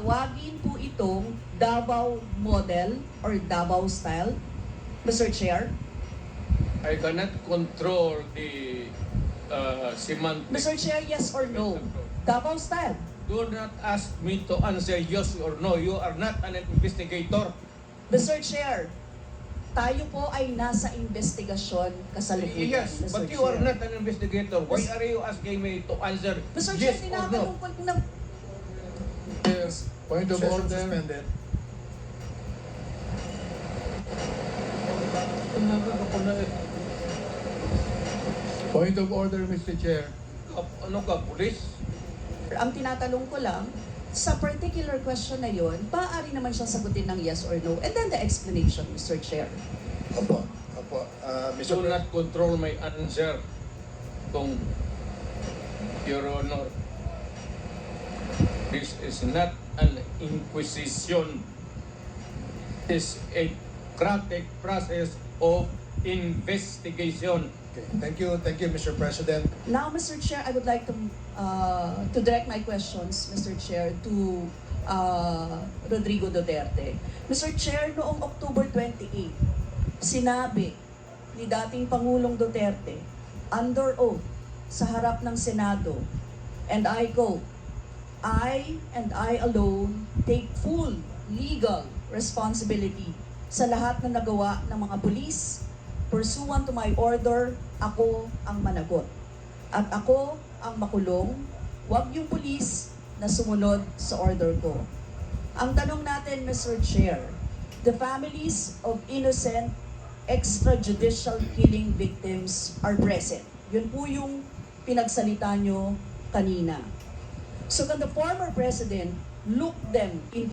tawagin po itong Davao model or Davao style, Mr. Chair? I cannot control the semantics. Mr. Chair, yes or no? Davao style. Do not ask me to answer yes or no. You are not an investigator. Mr. Chair, tayo po ay nasa investigasyon kasalukuyan, Yes, Mr. but you Chair. are not an investigator. Why are you asking me to answer Mr. Chair, yes or no? tinatanong ko na... Yes, point of Session order. suspended. Point of order, Mr. Chair. Ano ka, pulis? Ang tinatanong ko lang, sa particular question na yon, maaari naman siyang sagutin ng yes or no. And then the explanation, Mr. Chair. Opo. Mr. Do not control my answer. Kung Your Honor, this is not an inquisition. This is a democratic process of investigation. Okay. Thank you, Mr. President. Now, Mr. Chair, I would like to direct my questions, Mr. Chair, to Rodrigo Duterte. Mr. Chair, noong October 28, sinabi ni dating Pangulong Duterte, under oath, sa harap ng Senado, and I quote, I and I alone take full legal responsibility sa lahat na nagawa ng mga pulis. Pursuant to my order, ako ang managot. At ako ang makulong, wag yung pulis na sumunod sa order ko. Ang tanong natin, Mr. Chair, the families of innocent extrajudicial killing victims are present. Yun po yung pinagsalita nyo kanina. So can the former president look them in